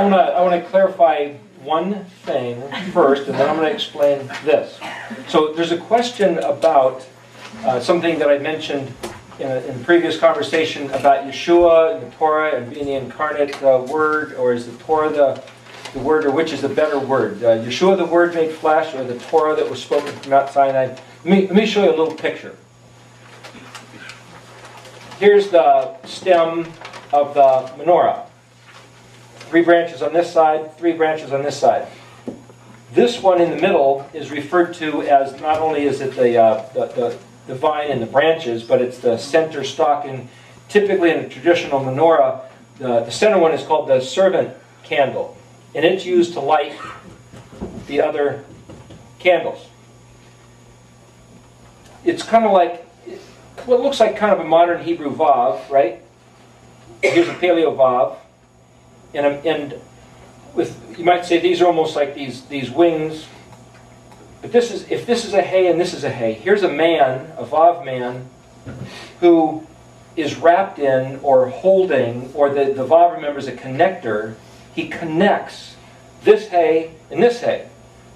I want to clarify one thing first, and then I'm going to explain this. So there's a question about something that I mentioned in the previous conversation about Yeshua and the Torah and being the incarnate Word, or is the Torah the Word, or which is the better word? Yeshua, the Word made flesh, or the Torah that was spoken from Mount Sinai? Let me show you a little picture. Here's the stem of the menorah. 3 branches on this side, 3 branches on this side. This one in the middle is referred to as, not only is it the vine and the branches, but it's the center stalk. And typically in a traditional menorah, the center one is called the servant candle. And it's used to light the other candles. It's kind of like, what looks like kind of a modern Hebrew vav, right? Here's a paleo vav. And with, you might say these are almost like these wings. But this is, if this is a hay and this is a hay, here's a man, a vav man, who is wrapped in or holding, or the vav, remember, is a connector. He connects this hay and this hay.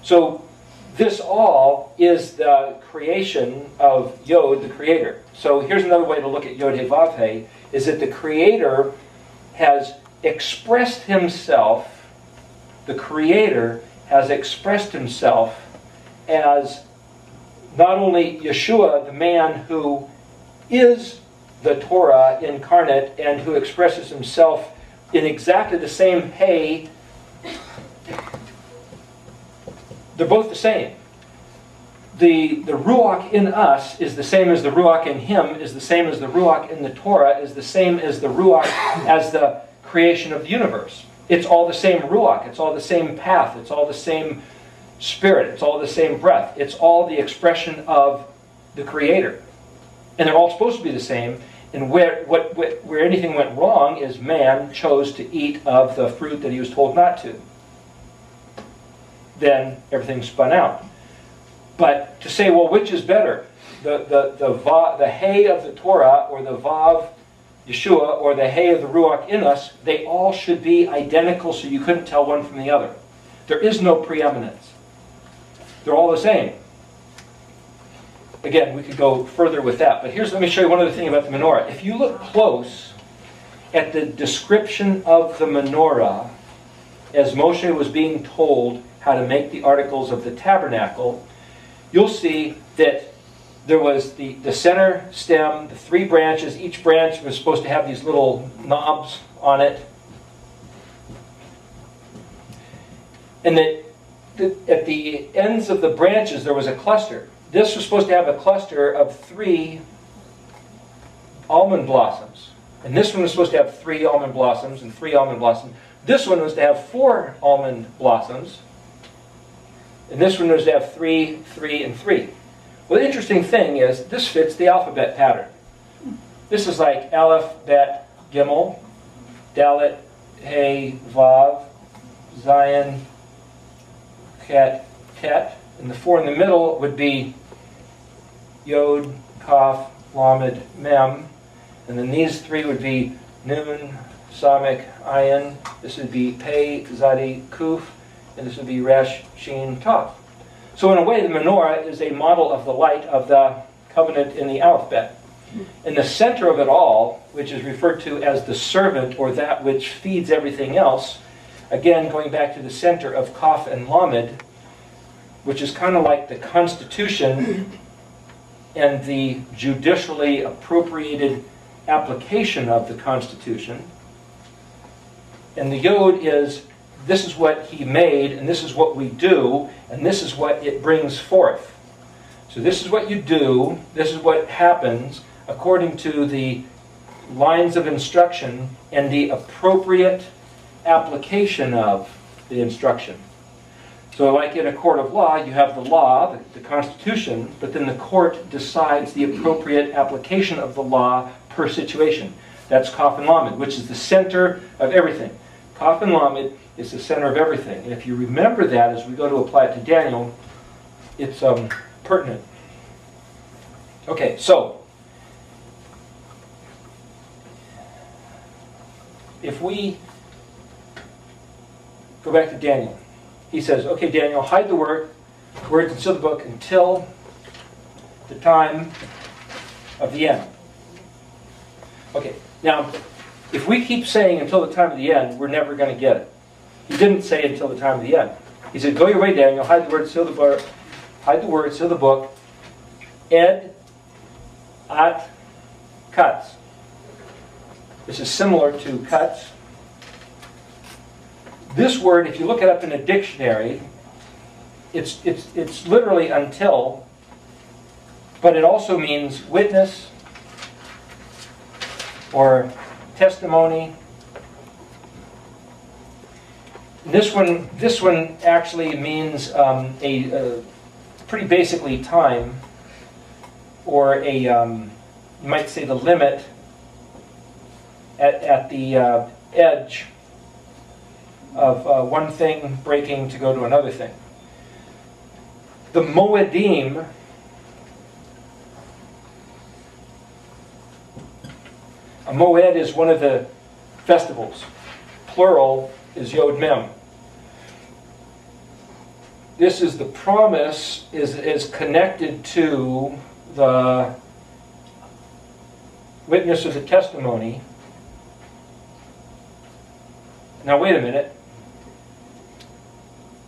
So this all is the creation of Yod, the Creator. So here's another way to look at Yod He Vav He, is that the Creator has expressed Himself, the Creator has expressed Himself as not only Yeshua, the man who is the Torah incarnate and who expresses Himself in exactly the same hay. They're both the same. The Ruach in us is the same as the Ruach in Him, is the same as the Ruach in the Torah, is the same as the Ruach as the creation of the universe. It's all the same Ruach. It's all the same path. It's all the same Spirit. It's all the same breath. It's all the expression of the Creator. And they're all supposed to be the same. And where anything went wrong is man chose to eat of the fruit that he was told not to. Then everything spun out. But to say, well, which is better? The hay of the Torah, or the Vav Yeshua, or the hay of the Ruach in us, they all should be identical, so you couldn't tell one from the other. There is no preeminence. They're all the same. Again, we could go further with that. But let me show you one other thing about the menorah. If you look close at the description of the menorah, as Moshe was being told how to make the articles of the tabernacle, you'll see that there was the center stem, the 3 branches. Each branch was supposed to have these little knobs on it. And that at the ends of the branches there was a cluster. This was supposed to have a cluster of 3 almond blossoms. And this one was supposed to have 3 almond blossoms and 3 almond blossoms. This one was to have 4 almond blossoms. And this one was to have 3, 3, and 3. Well, the interesting thing is, this fits the alphabet pattern. This is like Aleph, Bet, Gimel, Dalet, Hey, Vav, Zion, Ket, Tet. And the 4 in the middle would be Yod, Kaf, Lamed, Mem. And then these 3 would be Nun, Samek, Ayin. This would be Pei, Zadi, Kuf. And this would be Resh, Shin, Tav. So in a way, the menorah is a model of the light of the covenant in the alphabet. In the center of it all, which is referred to as the servant, or that which feeds everything else, again, going back to the center of Kaf and Lamed, which is kind of like the Constitution and the judicially appropriated application of the Constitution. And the Yod is, this is what He made, and this is what we do, and this is what it brings forth. So this is what you do, this is what happens according to the lines of instruction and the appropriate application of the instruction. So like in a court of law, you have the law, the Constitution, but then the court decides the appropriate application of the law per situation. That's Kaf and Lamed, which is the center of everything. Kaf and Lamed is the center of everything. And if you remember that as we go to apply it to Daniel, it's pertinent. Okay, so if we Go back to Daniel. He says, okay, Daniel, hide the words and seal the book until the time of the end. Okay, now, if we keep saying until the time of the end, we're never going to get it. He didn't say until the time of the end. He said, go your way, Daniel, hide the words, seal the book, hide the words, seal the book, ed, at, cuts. This is similar to cuts. This word, if you look it up in a dictionary, it's literally until, but it also means witness or testimony. This one actually means a pretty basically time, or a you might say the limit at the edge of one thing breaking to go to another thing. The Moedim a moed is one of the festivals. Plural is Yod Mem. This is the promise is connected to the witness of the testimony. Now wait a minute.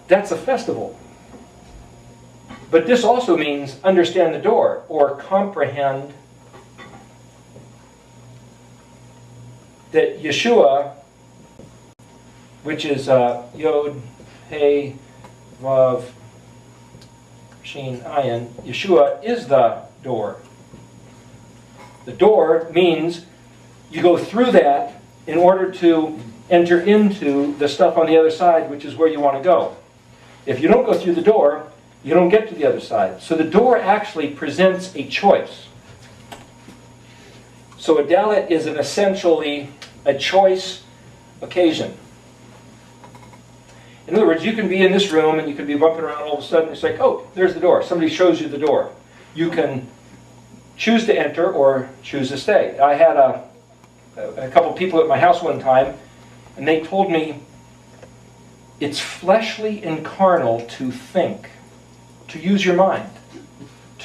That's a festival. But this also means understand the door or comprehend that Yeshua, which is Yod, He, Vav, Shin, Ayin, Yeshua is the door. The door means you go through that in order to enter into the stuff on the other side, which is where you want to go. If you don't go through the door, you don't get to the other side. So the door actually presents a choice. So a dalet is essentially a choice occasion. In other words, you can be in this room and you can be bumping around, all of a sudden it's like, oh, there's the door. Somebody shows you the door. You can choose to enter or choose to stay. I had a couple people at my house one time, and they told me it's fleshly and carnal to think, to use your mind,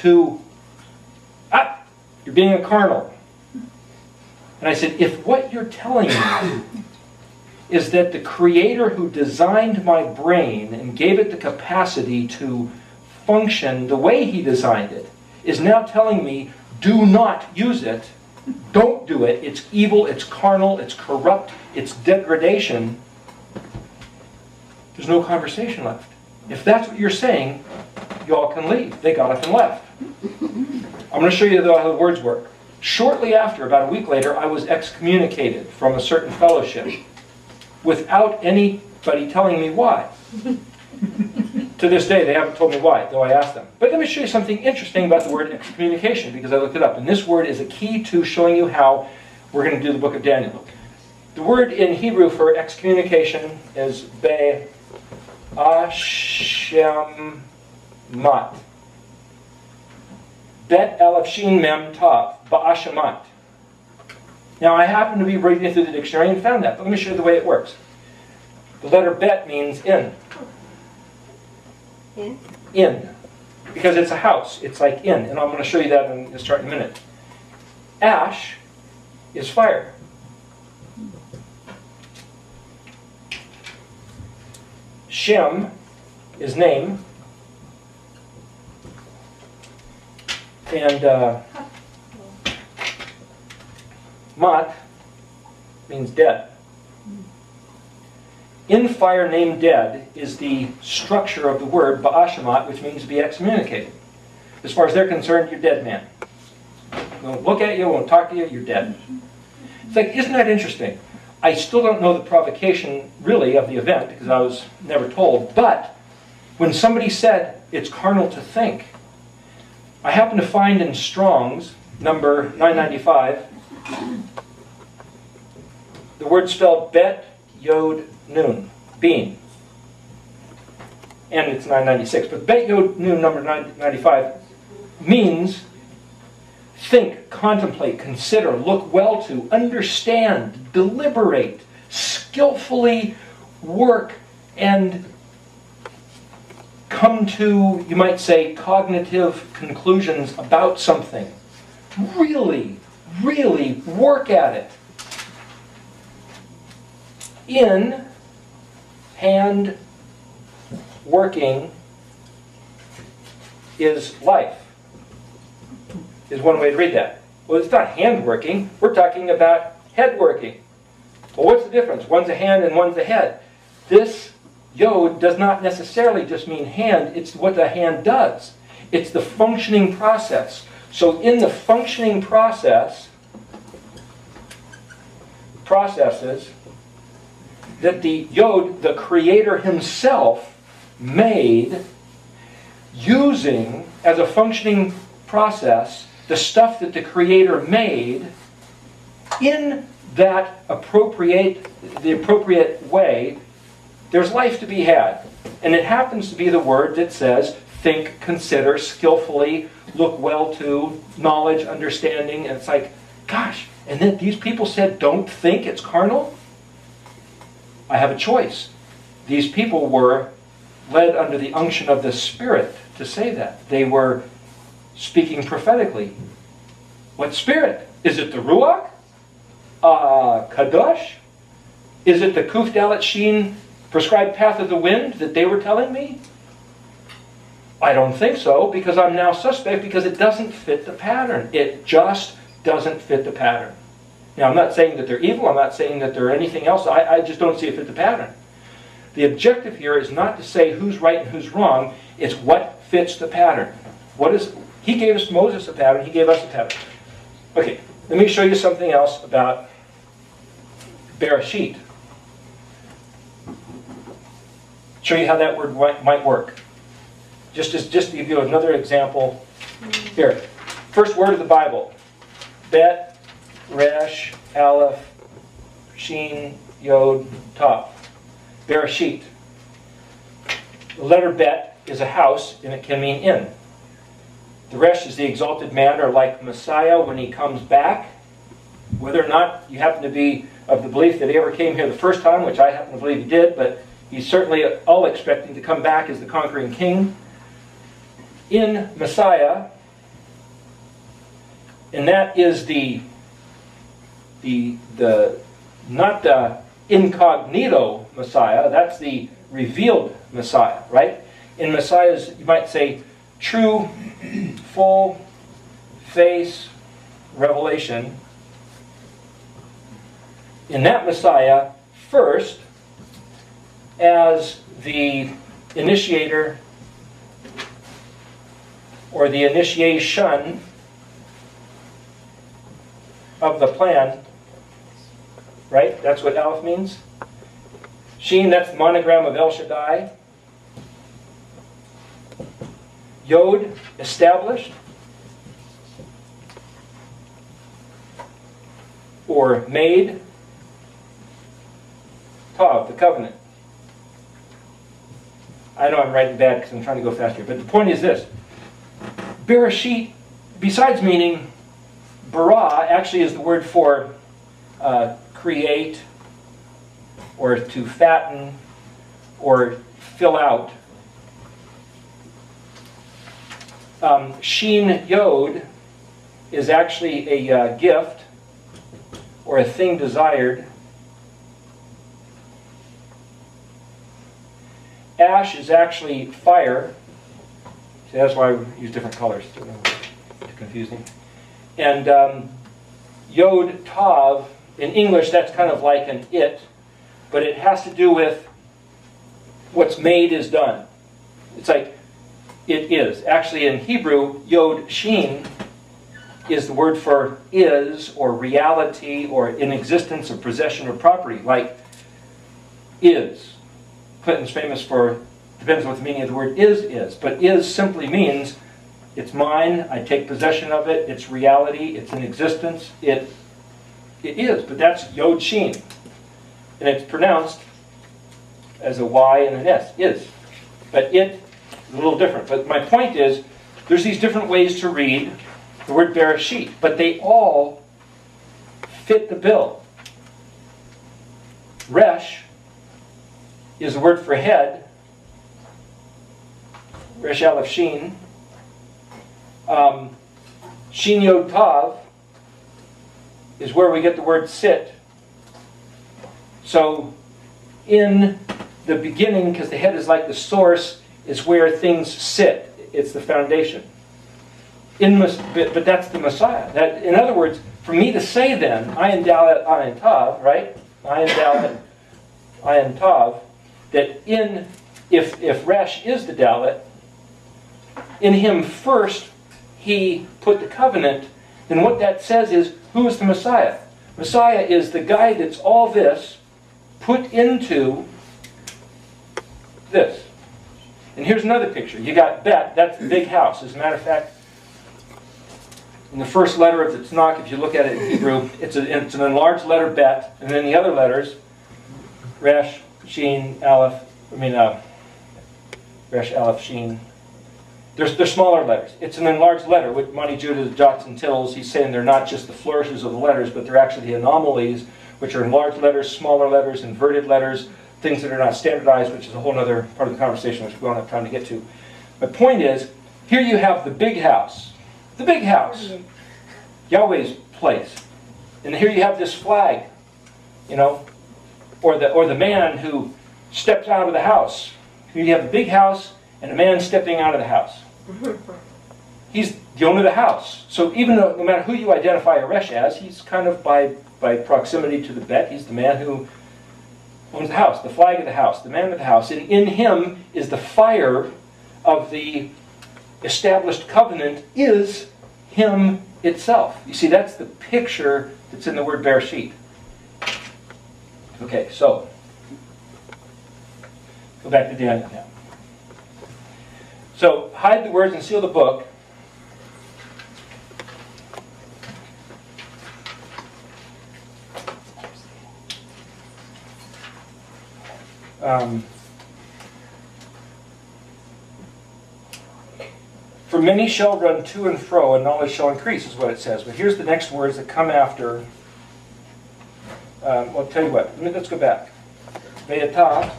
you're being a carnal. And I said, if what you're telling me is that the Creator who designed my brain and gave it the capacity to function the way He designed it, is now telling me, do not use it, don't do it, it's evil, it's carnal, it's corrupt, it's degradation, there's no conversation left. If that's what you're saying, y'all can leave. They got up and left. I'm going to show you how the words work. Shortly after, about a week later, I was excommunicated from a certain fellowship without anybody telling me why. To this day, they haven't told me why, though I asked them. But let me show you something interesting about the word excommunication, because I looked it up. And this word is a key to showing you how we're going to do the book of Daniel. The word in Hebrew for excommunication is be'ashemat. Bet Aleph Shin Mem Tav, Ba'ashamat. Now I happen to be reading through the dictionary and found that, but let me show you the way it works. The letter Bet means in. In. Because it's a house. It's like in. And I'm going to show you that in this chart in a minute. Ash is fire. Shem is name. And Mat means dead. In fire named dead is the structure of the word ba'ashamat, which means to be excommunicated. As far as they're concerned, you're dead, man. Won't look at you, won't talk to you, you're dead. It's like, isn't that interesting? I still don't know the provocation, really, of the event, because I was never told. But when somebody said it's carnal to think, I happen to find in Strong's, number 995, the word spelled Bet Yod Nun, being. And it's 996. But Bet Yod Nun, number 995, means think, contemplate, consider, look well to, understand, deliberate, skillfully work and come to, you might say, cognitive conclusions about something. Really, really work at it. In hand working is life, is one way to read that. Well, it's not hand working. We're talking about head working. Well, what's the difference? One's a hand and one's a head. This yod does not necessarily just mean hand. It's what the hand does. It's the functioning process. So in the functioning processes that the yod, the Creator himself, made, using as a functioning process the stuff that the Creator made, in that appropriate way, there's life to be had. And it happens to be the word that says, think, consider, skillfully, look well to, knowledge, understanding. And it's like, gosh, and then these people said, don't think, it's carnal? I have a choice. These people were led under the unction of the Spirit to say that. They were speaking prophetically. What Spirit? Is it the Ruach? Kadosh? Is it the Kuf Dalet Shin prescribed path of the wind that they were telling me? I don't think so, because I'm now suspect, because it doesn't fit the pattern. It just doesn't fit the pattern. Now, I'm not saying that they're evil. I'm not saying that they're anything else. I just don't see it fit the pattern. The objective here is not to say who's right and who's wrong. It's what fits the pattern. He gave us Moses a pattern. He gave us a pattern. Okay, let me show you something else about Bereshit. Show you how that word might work. Just to give you another example. Here, first word of the Bible. Bet, Resh, Aleph, Shin, Yod, Tav. Bereshit. The letter Bet is a house, and it can mean in. The Resh is the exalted man, or like Messiah when he comes back. Whether or not you happen to be of the belief that he ever came here the first time, which I happen to believe he did, but he's certainly all expecting to come back as the conquering king. In Messiah, and that is the not the incognito Messiah, that's the revealed Messiah, right? In Messiah's, you might say, true, full face revelation. In that Messiah, first, as the initiator or the initiation of the plan, right? That's what Aleph means. Shin, that's the monogram of El Shaddai. Yod, established. Or made. Tav, the covenant. I know I'm writing bad because I'm trying to go fast here, but the point is this. Bereshit, besides meaning bara, actually is the word for create, or to fatten, or fill out. Shin Yod is actually a gift, or a thing desired. Ash is actually fire. See, that's why we use different colors to confuse them. And Yod Tav, in English, that's kind of like an it, but it has to do with what's made is done. It's like it is. Actually, in Hebrew, Yod Shin is the word for is, or reality, or in existence, or possession, or property, like is. Clinton's famous for, depends on what the meaning of the word is. But is simply means it's mine, I take possession of it, it's reality, it's in existence, it is. But that's Yod Shin. And it's pronounced as a Y and an S, is. But it is a little different. But my point is, there's these different ways to read the word Bereshit, but they all fit the bill. Resh is the word for head, Resh Aleph Shin. Shin Yod Tav is where we get the word sit. So in the beginning, because the head is like the source, is where things sit. It's the foundation. But that's the Messiah. In other words, for me to say then, Ayin Dalet Ayin Tav, right? Ayin Dalet Ayin Tav, that if Resh is the Dalet, in him first he put the covenant, then what that says is, who is the Messiah? Messiah is the guy that's all this put into this. And here's another picture. You got Bet, that's the big house. As a matter of fact, in the first letter of the Tanakh, if you look at it in Hebrew, it's an enlarged letter Bet, and then the other letters, Resh, Shin, Aleph, Resh, Aleph, Shin. They're smaller letters. It's an enlarged letter with Monty Judah, jots and tittles. He's saying they're not just the flourishes of the letters, but they're actually the anomalies, which are enlarged letters, smaller letters, inverted letters, things that are not standardized, which is a whole other part of the conversation which we don't have time to get to. My point is, here you have the big house. The big house. Yahweh's place. And here you have this flag, or the man who steps out of the house. Here you have the big house and a man stepping out of the house. He's the owner of the house. So even though, no matter who you identify a Resh as, he's kind of by proximity to the Bet, he's the man who owns the house, the flag of the house, the man of the house. And in him is the fire of the established covenant, is him itself. You see, that's the picture that's in the word Bereshit. Okay, so go back to Daniel now. So hide the words and seal the book. For many shall run to and fro, and knowledge shall increase, is what it says. But here's the next words that come after. Well, I'll tell you what. Let's go back. Ve'atah.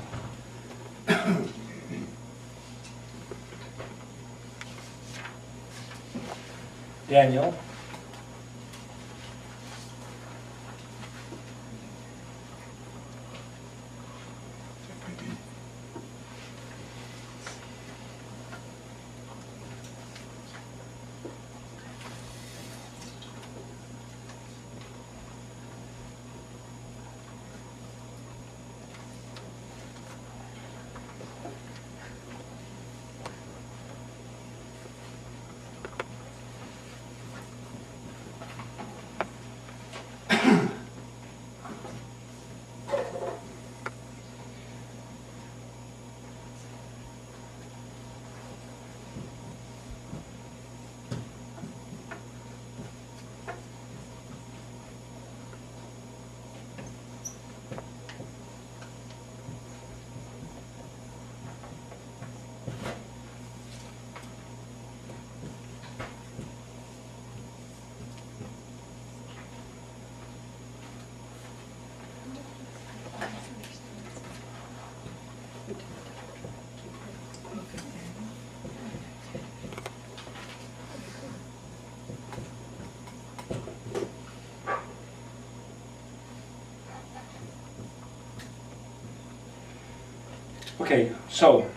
Daniel. Okay, so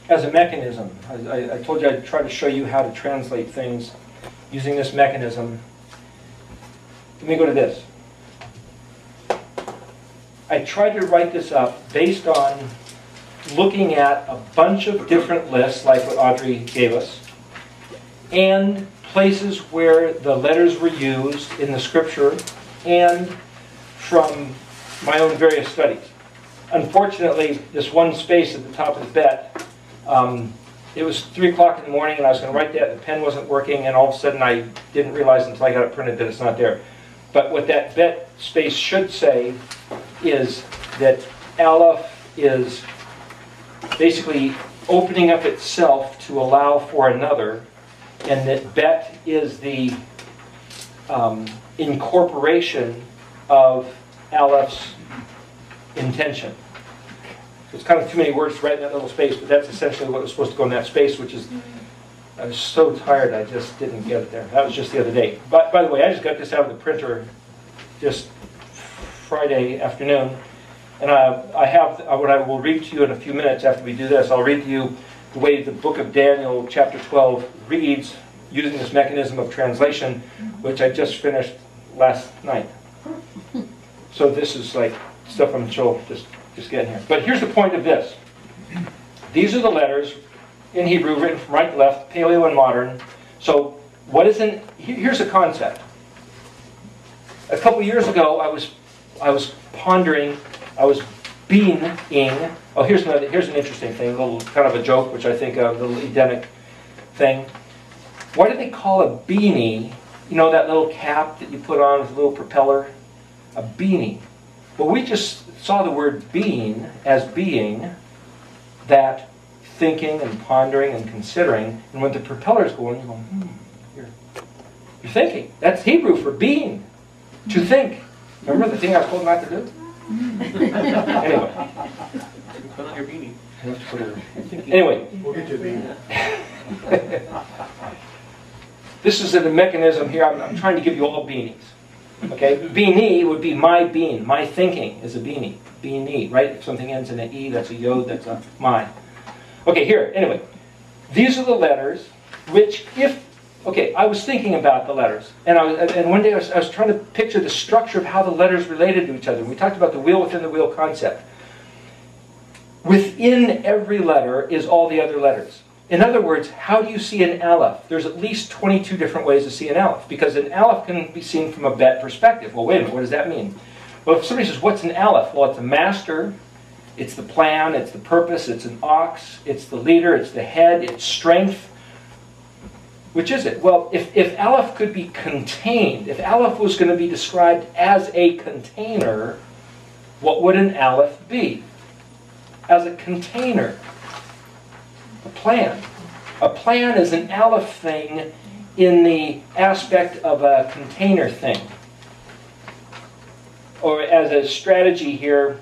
as a mechanism, I told you I'd try to show you how to translate things using this mechanism. Let me go to this. I tried to write this up based on looking at a bunch of different lists, like what Audrey gave us, and places where the letters were used in the scripture, and from my own various studies. Unfortunately, this one space at the top of the Bet, it was 3 o'clock in the morning and I was going to write that, the pen wasn't working, and all of a sudden I didn't realize until I got it printed that it's not there. But what that Bet space should say is that Aleph is basically opening up itself to allow for another, and that Bet is the incorporation of Aleph's intention. It's kind of too many words right in that little space, but that's essentially what was supposed to go in that space, which is, I was so tired I just didn't get it there. That was just the other day. By the way, I just got this out of the printer just Friday afternoon, and I have what I will read to you in a few minutes after we do this. I'll read to you the way the book of Daniel, chapter 12, reads, using this mechanism of translation, which I just finished last night. So this is like stuff I'm sure just getting here. But here's the point of this. These are the letters in Hebrew written from right to left, Paleo and modern. So what is in? Here's a concept. A couple years ago, I was pondering. I was being. Oh, here's an interesting thing. A little kind of a joke, which I think a little Edenic thing. Why do they call a beanie? You know that little cap that you put on with a little propeller? A beanie. Well, we just saw the word being as being that thinking and pondering and considering. And when the propeller's going, you go, you're thinking. That's Hebrew for being. To think. Remember the thing I was told not to do? Anyway. Put on your beanie. Anyway. We'll get you a beanie. This is a mechanism here. I'm trying to give you all beanies. Okay? Beanie would be my being. My thinking is a beanie. Beanie, right? If something ends in an E, that's a yod, that's a my. Okay, here. Anyway. These are the letters which okay, I was thinking about the letters. And one day I was trying to picture the structure of how the letters related to each other. We talked about the wheel within the wheel concept. Within every letter is all the other letters. In other words, how do you see an aleph? There's at least 22 different ways to see an aleph, because an aleph can be seen from a bet perspective. Well, wait a minute, what does that mean? Well, if somebody says, what's an aleph? Well, it's a master, it's the plan, it's the purpose, it's an ox, it's the leader, it's the head, it's strength. Which is it? Well, if aleph could be contained, if aleph was going to be described as a container, what would an aleph be? As a container. A plan. A plan is an aleph thing in the aspect of a container thing. Or as a strategy here,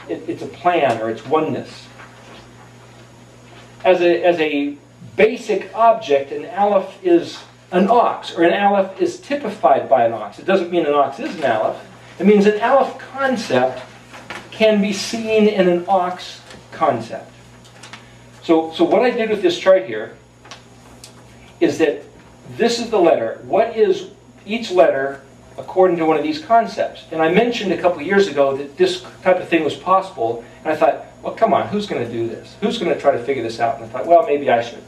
it's a plan or it's oneness. As a basic object, an aleph is an ox, or an aleph is typified by an ox. It doesn't mean an ox is an aleph. It means an aleph concept can be seen in an ox concept. So what I did with this chart here is that this is the letter. What is each letter according to one of these concepts? And I mentioned a couple years ago that this type of thing was possible, and I thought, well, come on, who's going to do this? Who's going to try to figure this out? And I thought, well, maybe I should.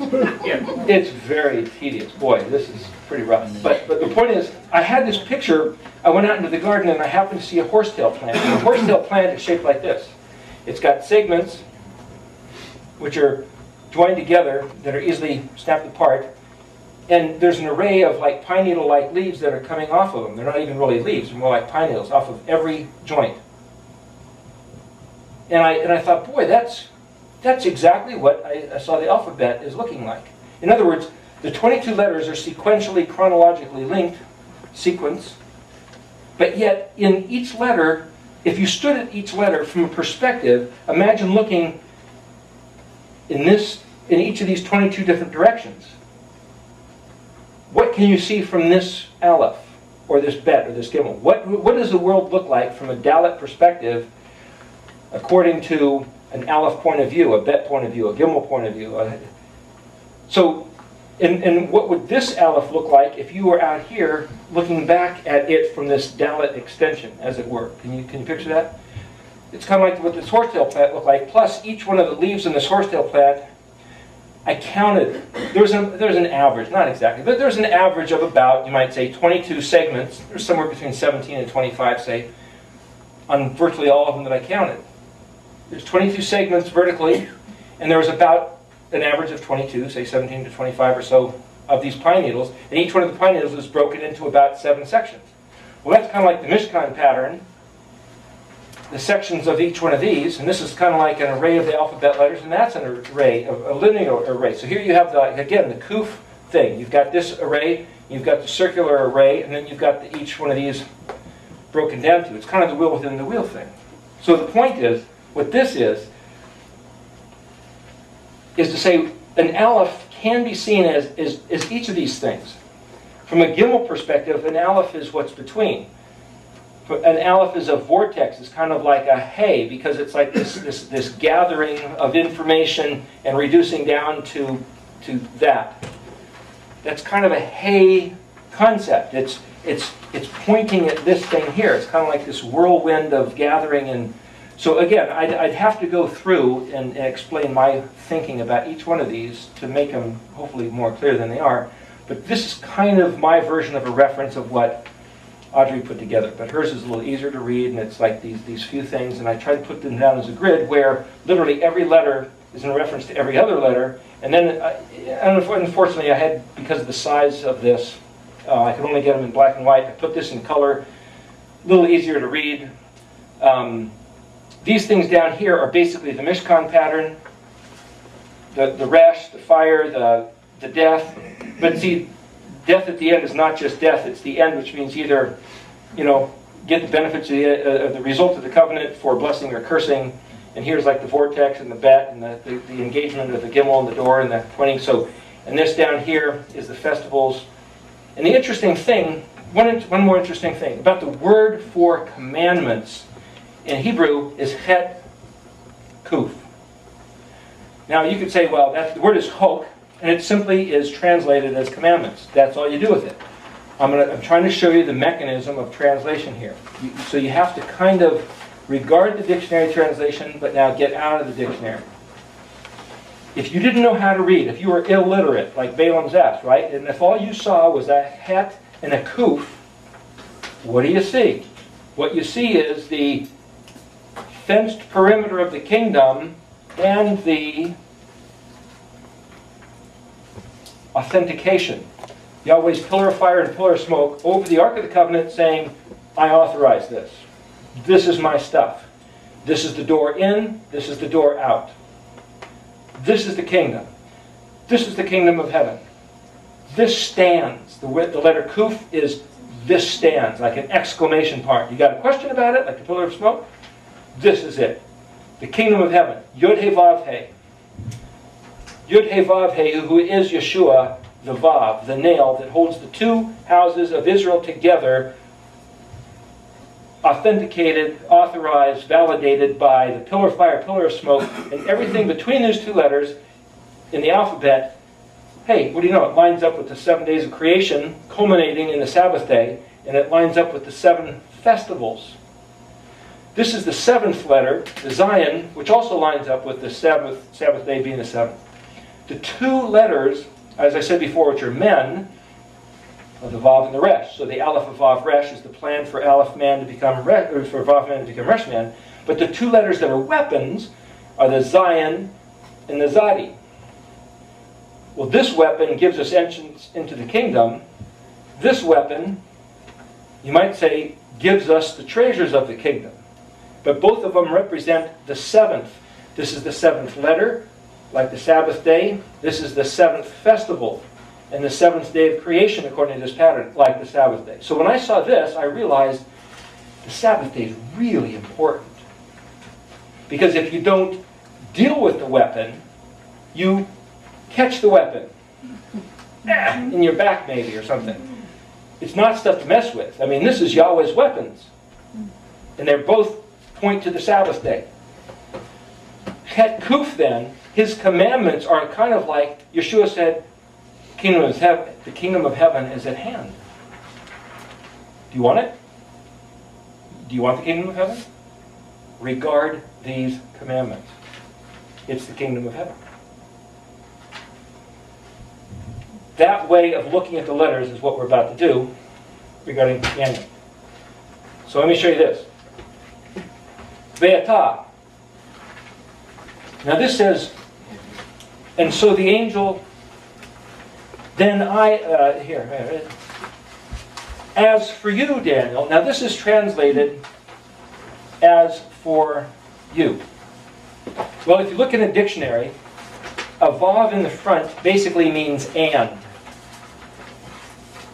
It's very tedious. Boy, this is pretty rough. But the point is, I had this picture. I went out into the garden, and I happened to see a horsetail plant. And a horsetail plant is shaped like this. It's got segments which are joined together that are easily snapped apart. And there's an array of like pine needle-like leaves that are coming off of them. They're not even really leaves. They're more like pine needles off of every joint. And I thought, boy, that's exactly what I saw the alphabet is looking like. In other words, the 22 letters are sequentially, chronologically linked, sequence. But yet, in each letter, if you stood at each letter from a perspective, imagine looking in each of these 22 different directions. What can you see from this aleph, or this bet, or this gimel? What does the world look like from a Dalet perspective, according to an aleph point of view, a bet point of view, a gimel point of view? And what would this aleph look like if you were out here looking back at it from this Dalet extension, as it were? Can you picture that? It's kind of like what this horsetail plant looked like. Plus, each one of the leaves in this horsetail plant, I counted. There's an average, not exactly, but there's an average of about, you might say, 22 segments. There's somewhere between 17 and 25, say, on virtually all of them that I counted. There's 22 segments vertically, and there was about an average of 22, say 17 to 25 or so, of these pine needles, and each one of the pine needles was broken into about 7 sections. Well, that's kind of like the Mishkan pattern, the sections of each one of these, and this is kind of like an array of the alphabet letters, and that's an array, a linear array. So here you have, again, the kuf thing. You've got this array, you've got the circular array, and then you've got each one of these broken down to. It's kind of the wheel within the wheel thing. So the point is, what this is to say an aleph can be seen as each of these things. From a gimel perspective, an aleph is what's between. An aleph is a vortex. It's kind of like a hay, because it's like this gathering of information and reducing down to that. That's kind of a hay concept. It's pointing at this thing here. It's kind of like this whirlwind of gathering. And so again, I'd have to go through and explain my thinking about each one of these to make them hopefully more clear than they are. But this is kind of my version of a reference of what Audrey put together. But hers is a little easier to read, and it's like these few things. And I tried to put them down as a grid where literally every letter is in reference to every other letter. And then, unfortunately, I had, because of the size of this, I could only get them in black and white. I put this in color, a little easier to read. These things down here are basically the Mishkan pattern, the resh, the fire, the death. But see, death at the end is not just death, it's the end, which means either, get the benefits of the result of the covenant for blessing or cursing. And here's like the vortex and the bet and the engagement of the gimel and the door and the pointing. So, and this down here is the festivals. And the interesting thing, one more interesting thing, about the word for commandments in Hebrew is het kuf. Now you could say, well, the word is hok, and it simply is translated as commandments. That's all you do with it. I'm trying to show you the mechanism of translation here. So you have to kind of regard the dictionary translation, but now get out of the dictionary. If you didn't know how to read, if you were illiterate, like Balaam's asked, right? And if all you saw was a het and a kuf, what do you see? What you see is the fenced perimeter of the kingdom and the authentication. Yahweh's pillar of fire and pillar of smoke over the Ark of the Covenant saying, I authorize this. This is my stuff. This is the door in. This is the door out. This is the kingdom. This is the kingdom of heaven. This stands. The letter kuf is this stands, like an exclamation part. You got a question about it, like the pillar of smoke? This is it. The kingdom of heaven. Yod He Vav He. Yod He Vav He, who is Yeshua, the Vav, the nail that holds the two houses of Israel together, authenticated, authorized, validated by the pillar of fire, pillar of smoke, and everything between those two letters in the alphabet. Hey, what do you know? It lines up with the 7 days of creation, culminating in the Sabbath day, and it lines up with the 7 festivals. This is the 7th letter, the Zion, which also lines up with the Sabbath day being the 7th. The 2 letters, as I said before, which are men, of the Vav and the Resh. So the Aleph of Vav Resh is the plan for Aleph man to become for Vav man to become Resh man. But the 2 letters that are weapons are the Zion and the Zadi. Well, this weapon gives us entrance into the kingdom. This weapon, you might say, gives us the treasures of the kingdom. But both of them represent the 7th. This is the 7th letter, like the Sabbath day. This is the 7th festival. And the 7th day of creation, according to this pattern, like the Sabbath day. So when I saw this, I realized the Sabbath day is really important. Because if you don't deal with the weapon, you catch the weapon. In your back maybe or something. It's not stuff to mess with. I mean, this is Yahweh's weapons. And they're both point to the Sabbath day. Het Kuf then, his commandments are kind of like Yeshua said, the kingdom of heaven is at hand. Do you want it? Do you want the kingdom of heaven? Regard these commandments. It's the kingdom of heaven. That way of looking at the letters is what we're about to do regarding Daniel. So let me show you this. Ve'atah. Now this says, and so the angel, then as for you, Daniel. Now this is translated as for you. Well, if you look in a dictionary, a vav in the front basically means and.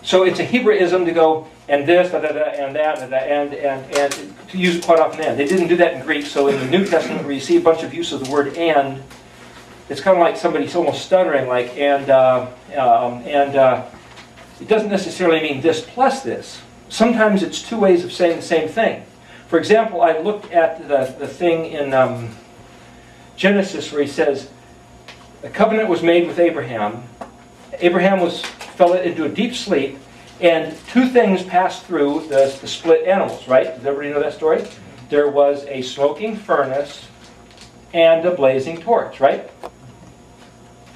So it's a Hebraism to go, and this, da, da, da, and that, da, da, and to use it quite often and. They didn't do that in Greek, so in the New Testament where you see a bunch of use of the word and, it's kind of like somebody's almost stuttering, like, and it doesn't necessarily mean this plus this. Sometimes it's two ways of saying the same thing. For example, I looked at the thing in Genesis where he says, a covenant was made with Abraham. Abraham fell into a deep sleep, and two things passed through the split animals, right? Does everybody know that story? There was a smoking furnace and a blazing torch, right?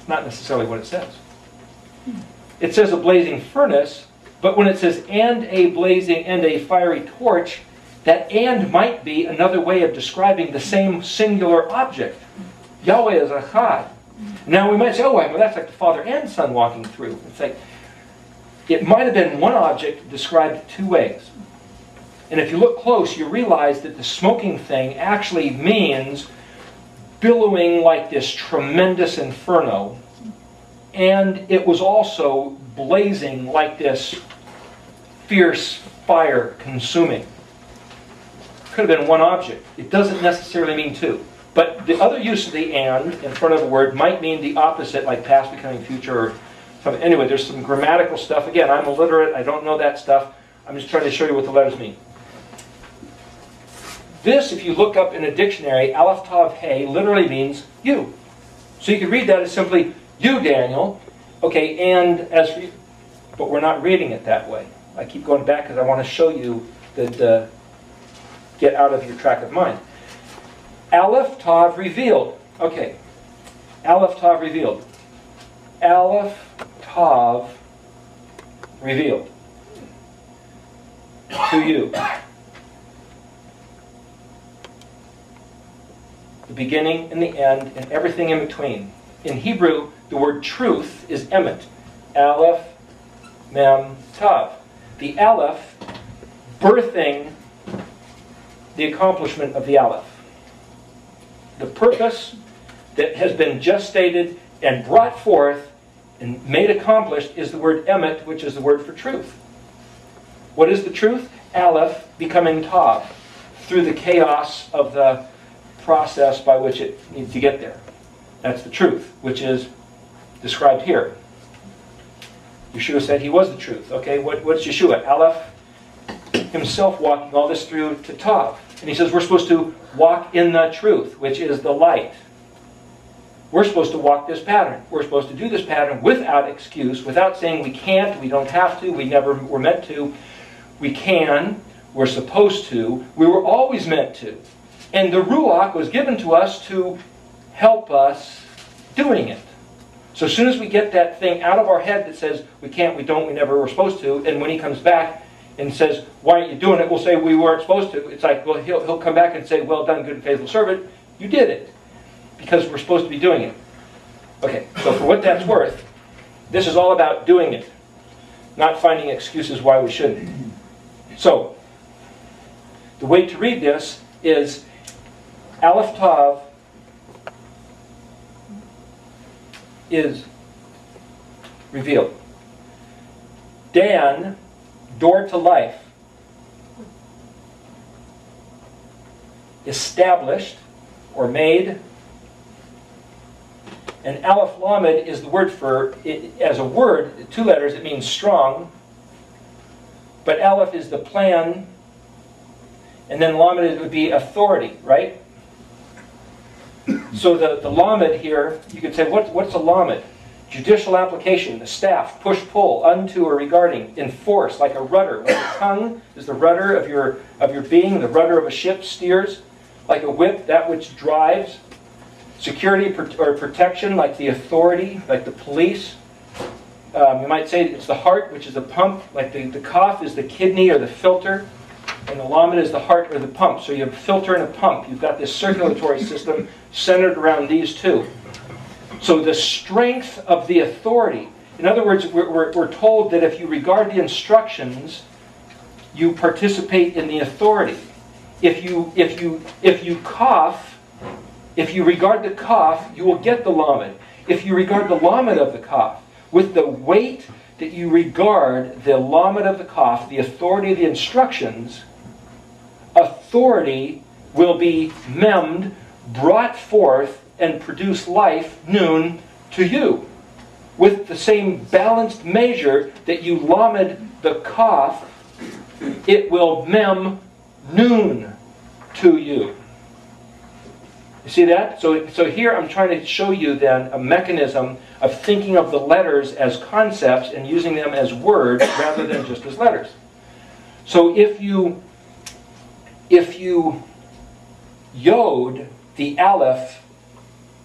Not necessarily what it says. It says a blazing furnace, but when it says and a blazing and a fiery torch, that and might be another way of describing the same singular object. Yahweh is Echad. Now we might say, oh, well, that's like the Father and Son walking through. It's like, it might have been one object described two ways. And if you look close, you realize that the smoking thing actually means billowing like this tremendous inferno. And it was also blazing like this fierce fire consuming. Could have been one object. It doesn't necessarily mean two. But the other use of the and in front of the word might mean the opposite, like past becoming future or something. Anyway, there's some grammatical stuff. Again, I'm illiterate. I don't know that stuff. I'm just trying to show you what the letters mean. This, if you look up in a dictionary, Aleph Tav He literally means you. So you can read that as simply, you, Daniel. Okay, and as for you. But we're not reading it that way. I keep going back because I want to show you that get out of your track of mind. Aleph Tav revealed. Okay. Aleph Tav revealed. Aleph Tav revealed. To you. The beginning and the end and everything in between. In Hebrew, the word truth is emet. Aleph, Mem, Tav. The Aleph birthing the accomplishment of the Aleph. The purpose that has been gestated and brought forth and made accomplished is the word emet, which is the word for truth. What is the truth? Aleph becoming Tav through the chaos of the process by which it needs to get there. That's the truth, which is described here. Yeshua said he was the truth. Okay, what's Yeshua? Aleph himself walking all this through to Tav. And he says we're supposed to walk in the truth, which is the light. We're supposed to walk this pattern. We're supposed to do this pattern without excuse, without saying we can't, we don't have to, we never were meant to. We can, we're supposed to, we were always meant to. And the Ruach was given to us to help us doing it. So as soon as we get that thing out of our head that says we can't, we don't, we never were supposed to, and when he comes back and says, why aren't you doing it? We'll say we weren't supposed to. It's like, well, he'll come back and say, well done, good and faithful servant. You did it. Because we're supposed to be doing it. Okay, so for what that's worth, this is all about doing it. Not finding excuses why we shouldn't. So, the way to read this is Aleph Tav is revealed. Dan, door to life, established or made. And Aleph Lamed is the word for, as a word, two letters, it means strong. But Aleph is the plan, and then Lamed would be authority, right? So the Lamed here, you could say, what's a Lamed? Judicial application, the staff, push, pull, unto or regarding, enforce, like a rudder. Like the tongue is the rudder of your being, the rudder of a ship steers. Like a whip, that which drives. Security or protection, like the authority, like the police. You might say it's the heart, which is the pump. Like the cough is the kidney or the filter. And the lamed is the heart or the pump. So you have a filter and a pump. You've got this circulatory system centered around these two. So the strength of the authority. In other words, we're told that if you regard the instructions, you participate in the authority. If you cough, if you regard the cough, you will get the lamed. If you regard the lamed of the cough, with the weight, that you regard the lamed of the kaf, the authority of the instructions, authority will be memmed, brought forth, and produce life, noon, to you. With the same balanced measure that you lamed the kaf, it will mem noon to you. You see that? So here I'm trying to show you then a mechanism of thinking of the letters as concepts and using them as words rather than just as letters. So if you yod the aleph,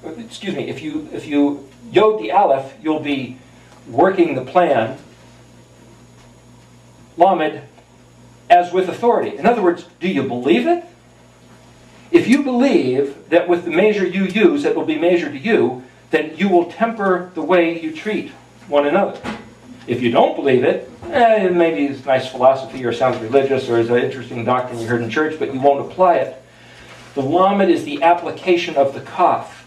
if you yod the aleph, you'll be working the plan, lamed, as with authority. In other words, do you believe it? If you believe that with the measure you use, it will be measured to you, then you will temper the way you treat one another. If you don't believe it, maybe it's nice philosophy or sounds religious or is an interesting doctrine you heard in church, but you won't apply it. The lamed is the application of the kaf.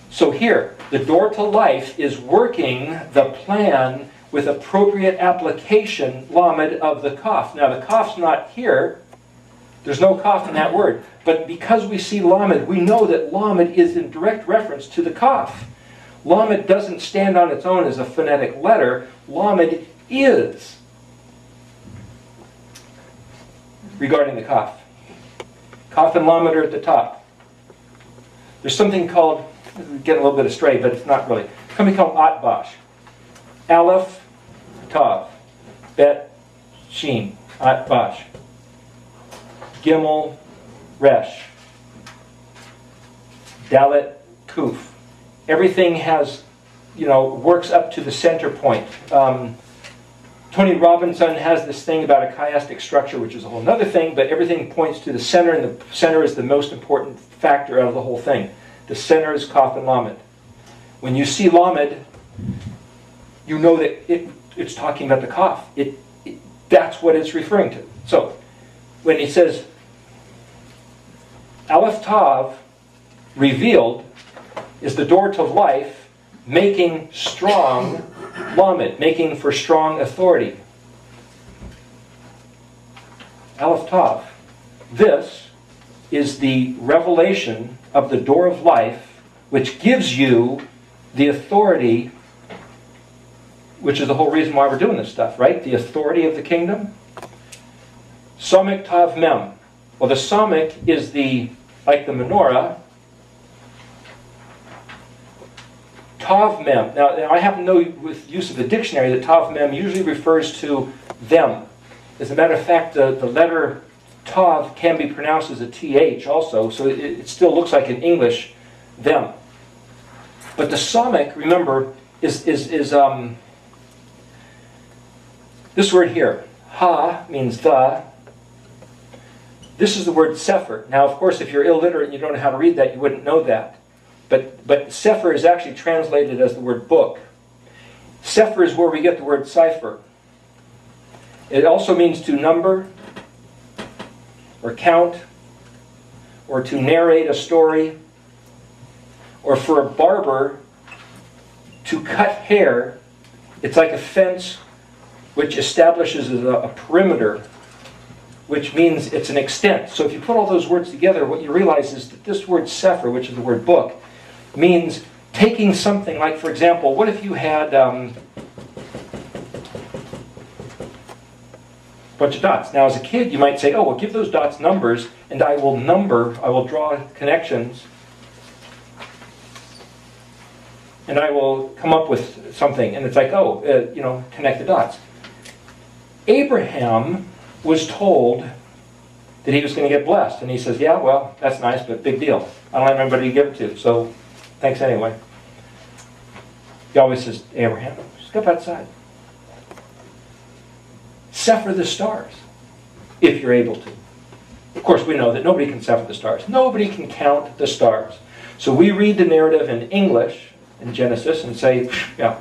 So here, the door to life is working the plan with appropriate application, lamed, of the kaf. Now the kaf's not here. There's no kaf in that word. But because we see lamed, we know that lamed is in direct reference to the kaf. Lamed doesn't stand on its own as a phonetic letter. Lamed is regarding the kaf. Kaf and lamed are at the top. There's something called, getting a little bit astray, but it's not really, something called atbash. Aleph, tav, bet, sheen, atbash. Gimel, resh. Dalet, kuf. Everything has, works up to the center point. Tony Robinson has this thing about a chiastic structure, which is a whole other thing, but everything points to the center, and the center is the most important factor of the whole thing. The center is kaf and lamed. When you see lamed, you know that it's talking about the kaf. That's what it's referring to. So, when he says, Aleph Tav, revealed, is the door to life, making strong lamed, making for strong authority. Aleph Tav. This is the revelation of the door of life, which gives you the authority, which is the whole reason why we're doing this stuff, right? The authority of the kingdom. Samik Tav Mem. Well, the samik is like the menorah. Tav Mem. Now, I happen to know with use of the dictionary that Tav Mem usually refers to them. As a matter of fact, the letter Tav can be pronounced as a TH also, so it still looks like in English, them. But the samik, remember, is this word here. Ha means the. This is the word sefer. Now, of course, if you're illiterate and you don't know how to read that, you wouldn't know that. But sefer is actually translated as the word book. Sefer is where we get the word cipher. It also means to number, or count, or to narrate a story, or for a barber to cut hair. It's like a fence which establishes a perimeter, which means it's an extent. So if you put all those words together, what you realize is that this word sefer, which is the word book, means taking something like, for example, what if you had a bunch of dots? Now, as a kid, you might say, oh, well, give those dots numbers, and I will draw connections, and I will come up with something. And it's like, connect the dots. Abraham was told that he was going to get blessed. And he says, yeah, well, that's nice, but big deal. I don't have anybody to give it to, so thanks anyway. He always says, Abraham, step outside. Sefer the stars, if you're able to. Of course, we know that nobody can sefer the stars. Nobody can count the stars. So we read the narrative in English, in Genesis, and say, yeah.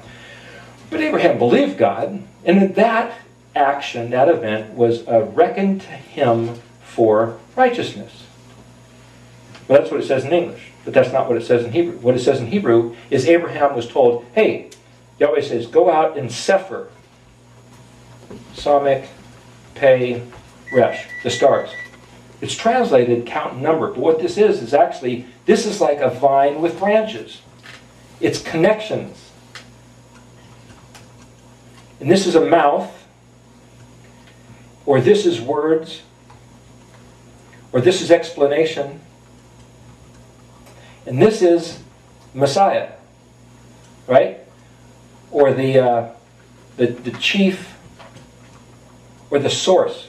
But Abraham believed God, and that action, that event, was reckoned to him for righteousness. Well, that's what it says in English, but that's not what it says in Hebrew. What it says in Hebrew is Abraham was told, hey, Yahweh says, go out and sefer Samik, Pe, Resh, the stars. It's translated count and number, but what this is actually, this is like a vine with branches. It's connections. And this is a mouth, or this is words, or this is explanation, and this is Messiah, right? Or the chief, or the source.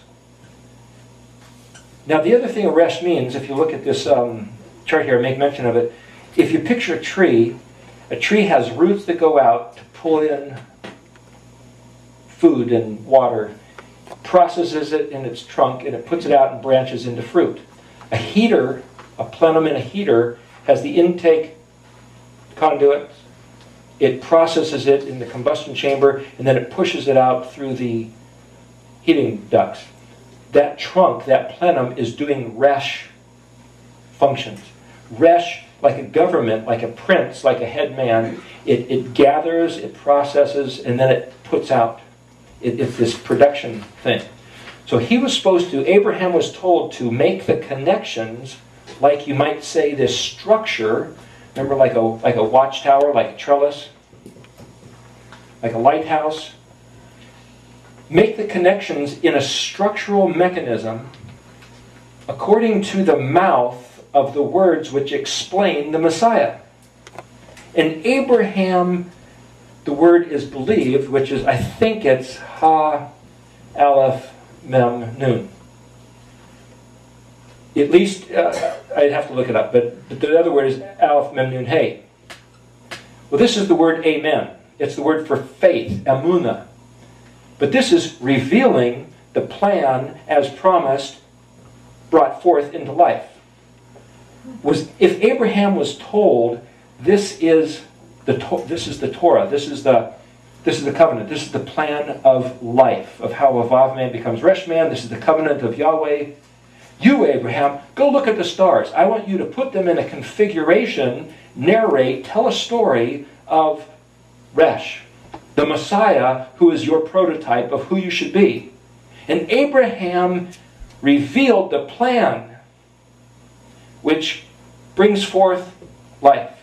Now the other thing a resh means, if you look at this chart here, I make mention of it, if you picture a tree has roots that go out to pull in food and water, processes it in its trunk, and it puts it out and branches into fruit. A heater, a plenum in a heater, has the intake conduit. It processes it in the combustion chamber, and then it pushes it out through the heating ducts. That trunk, that plenum, is doing resh functions. Resh, like a government, like a prince, like a head man, it gathers, it processes, and then it puts out. It's this production thing. So Abraham was told to make the connections, like you might say this structure, remember like a watchtower, like a trellis, like a lighthouse. Make the connections in a structural mechanism according to the mouth of the words which explain the Messiah. And Abraham, the word is believed, which is, I think it's Ha, Aleph, Mem, Nun. At least, I'd have to look it up, but the other word is Aleph, Mem, Nun, Hey. Well, this is the word Amen. It's the word for faith, Emunah. But this is revealing the plan as promised, brought forth into life. If Abraham was told, this is the Torah, this is the covenant, this is the plan of life, of how a Vav man becomes Resh man, this is the covenant of Yahweh. You, Abraham, go look at the stars. I want you to put them in a configuration, narrate, tell a story of Resh, the Messiah, who is your prototype of who you should be. And Abraham revealed the plan which brings forth life.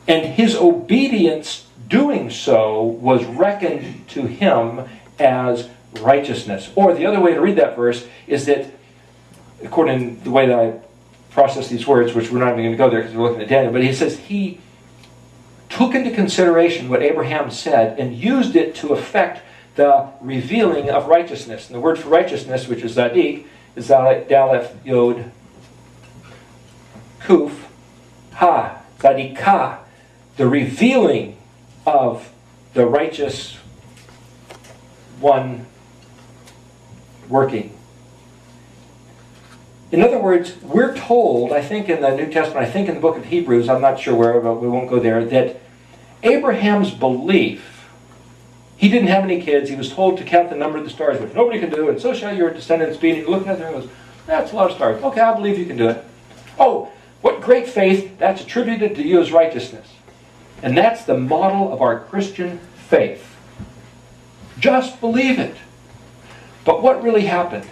And his obedience doing so was reckoned to him as righteousness. Or the other way to read that verse is that, according to the way that I process these words, which we're not even going to go there because we're looking at Daniel, but he says he took into consideration what Abraham said and used it to affect the revealing of righteousness. And the word for righteousness, which is Zadik, is Daleth Yod Kuf Ha, Zadikah, the revealing of the righteous one working. In other words, we're told, I think in the New Testament, I think in the book of Hebrews, I'm not sure where, but we won't go there, that Abraham's belief, he didn't have any kids, he was told to count the number of the stars, which nobody can do, and so shall your descendants be. And he looked at there and goes, that's a lot of stars. Okay, I believe you can do it. Oh, what great faith, that's attributed to you as righteousness. And that's the model of our Christian faith. Just believe it. But what really happened?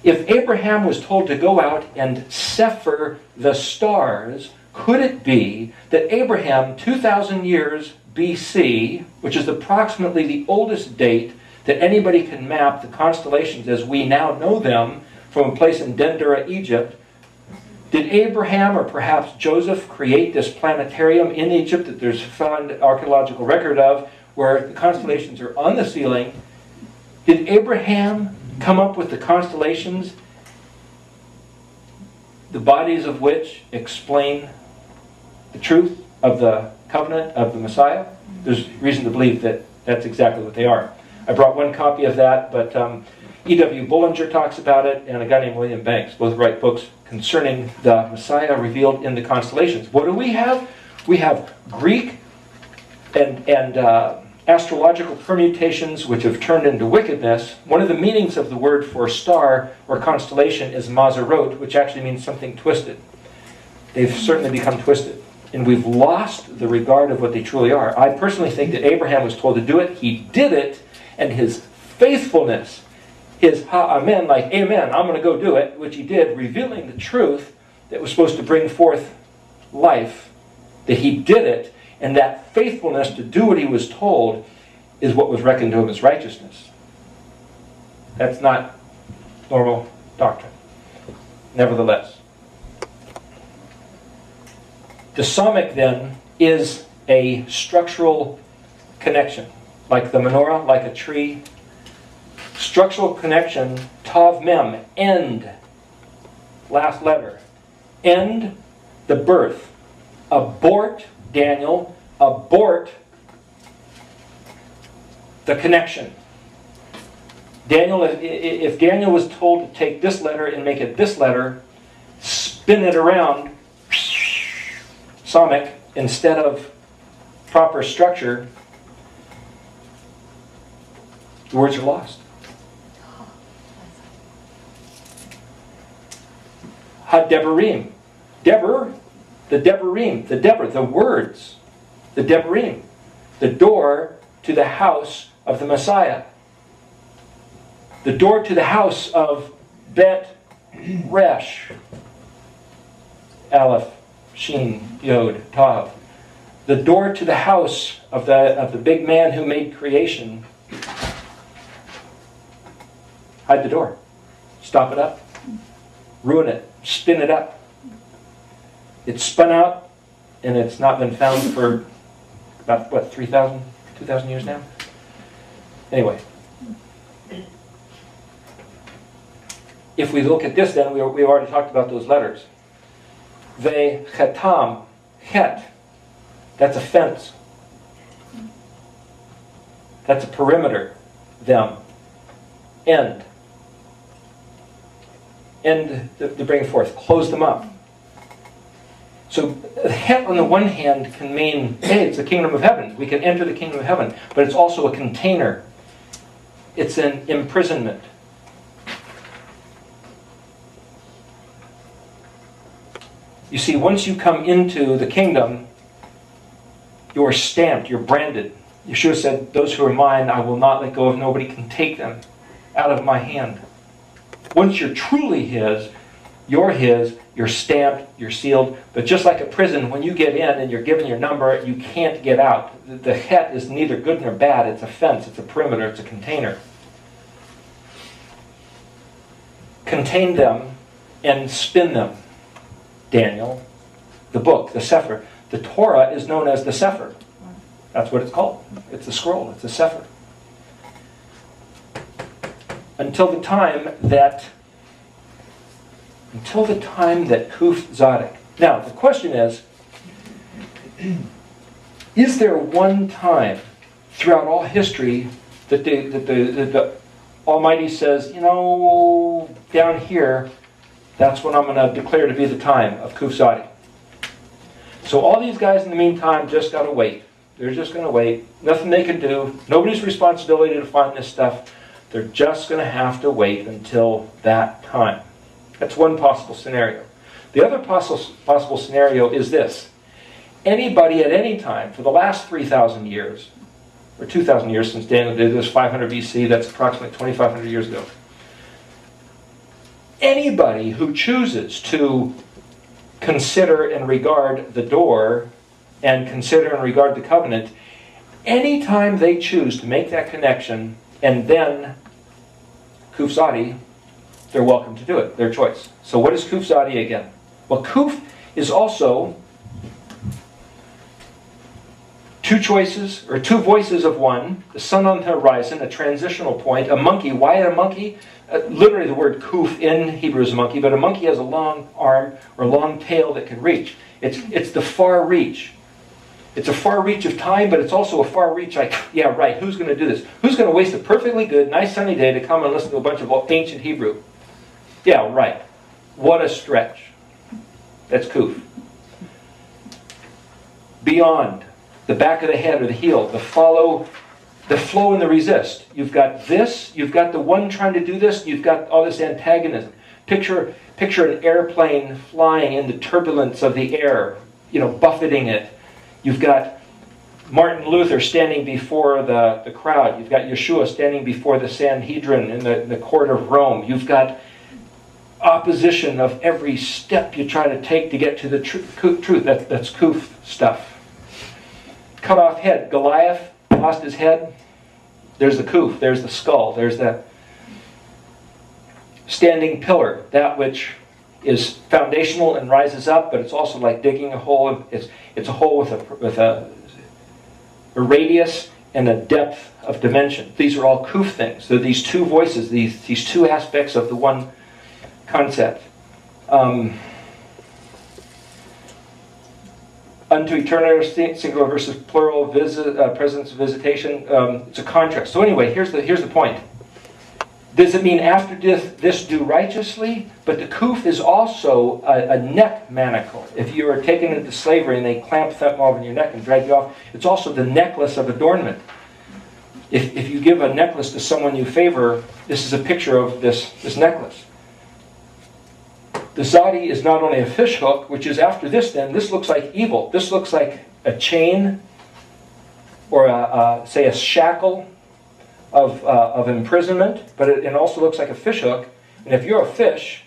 If Abraham was told to go out and sephir the stars, could it be that Abraham, 2,000 years BC, which is approximately the oldest date that anybody can map the constellations as we now know them from a place in Dendera, Egypt, did Abraham or perhaps Joseph create this planetarium in Egypt that there's found archaeological record of, where the constellations are on the ceiling? Did Abraham come up with the constellations, the bodies of which explain the truth of the covenant of the Messiah? There's reason to believe that that's exactly what they are. I brought one copy of that, but E.W. Bullinger talks about it, and a guy named William Banks both write books concerning the Messiah revealed in the constellations. What do we have? We have Greek and astrological permutations which have turned into wickedness. One of the meanings of the word for star or constellation is mazarot, which actually means something twisted. They've certainly become twisted. And we've lost the regard of what they truly are. I personally think that Abraham was told to do it. He did it, and his faithfulness. His amen, like amen, I'm going to go do it, which he did, revealing the truth that was supposed to bring forth life, that he did it, and that faithfulness to do what he was told is what was reckoned to him as righteousness. That's not normal doctrine. Nevertheless. The somic, then, is a structural connection. Like the menorah, like a tree. Structural connection, tav mem, end. Last letter. End the birth. Abort, Daniel, abort the connection. Daniel, if Daniel was told to take this letter and make it this letter, spin it around, somic, instead of proper structure, the words are lost. Ha-debarim. Deber, the Debarim, the Deber, the words, the Debarim, the door to the house of the Messiah. The door to the house of Bet Resh. Aleph, Shin, Yod, Tav. The door to the house of the big man who made creation. Hide the door. Stop it up. Ruin it. Spin it up. It's spun out, and it's not been found for about, 3,000, 2,000 years now? Anyway. If we look at this, then, we've already talked about those letters. Ve chetam, chet, that's a fence. That's a perimeter, them. End. End to bring forth. Close them up. So, het on the one hand can mean, hey, it's the kingdom of heaven. We can enter the kingdom of heaven. But it's also a container. It's an imprisonment. You see, once you come into the kingdom, you're stamped, you're branded. Yeshua said, those who are mine, I will not let go of. Nobody can take them out of my hand. Once you're truly his, you're stamped, you're sealed. But just like a prison, when you get in and you're given your number, you can't get out. The het is neither good nor bad. It's a fence, it's a perimeter, it's a container. Contain them and spin them. Daniel, the book, the Sefer. The Torah is known as the Sefer. That's what it's called. It's a scroll. It's a Sefer. Until the time that Kuf Zadok. Now, the question is there one time throughout all history that the Almighty says, down here, that's what I'm going to declare to be the time of Kuf Zadok. So all these guys in the meantime just got to wait. They're just going to wait. Nothing they can do. Nobody's responsibility to find this stuff. They're just going to have to wait until that time. That's one possible scenario. The other possible scenario is this. Anybody at any time for the last 3,000 years, or 2,000 years since Daniel did this, 500 BC, that's approximately 2,500 years ago. Anybody who chooses to consider and regard the door and consider and regard the covenant, anytime they choose to make that connection and then Kuf Zadok, they're welcome to do it, their choice. So what is Kuf Zadok again? Well, Kuf is also two choices, or two voices of one, the sun on the horizon, a transitional point, a monkey. Why a monkey? Literally the word kuf in Hebrew is monkey, but a monkey has a long arm or a long tail that can reach. It's the far reach. It's a far reach of time, but it's also a far reach like, yeah, right, who's going to do this? Who's going to waste a perfectly good, nice sunny day to come and listen to a bunch of ancient Hebrew? Yeah, right. What a stretch. That's kuf. Beyond, the back of the head or the heel, the flow and the resist. You've got this, you've got the one trying to do this, you've got all this antagonism. Picture an airplane flying in the turbulence of the air, buffeting it. You've got Martin Luther standing before the crowd. You've got Yeshua standing before the Sanhedrin in the court of Rome. You've got opposition of every step you try to take to get to the truth. That's kuf stuff. Cut off head. Goliath lost his head. There's the kuf. There's the skull. There's the standing pillar. That which is foundational and rises up, but it's also like digging a hole. It's a hole with a radius and a depth of dimension. These are all kuf things. So these two voices, these two aspects of the one concept. Unto eternity, singular versus plural, presence, visitation. It's a contrast. So anyway, here's the point. Does it mean after this do righteously? But the kuf is also a neck manacle. If you are taken into slavery and they clamp them over your neck and drag you off, it's also the necklace of adornment. If you give a necklace to someone you favor, this is a picture of this necklace. The zadi is not only a fish hook, which is after this then, this looks like evil. This looks like a chain or say a shackle of imprisonment, but it also looks like a fish hook. And if you're a fish,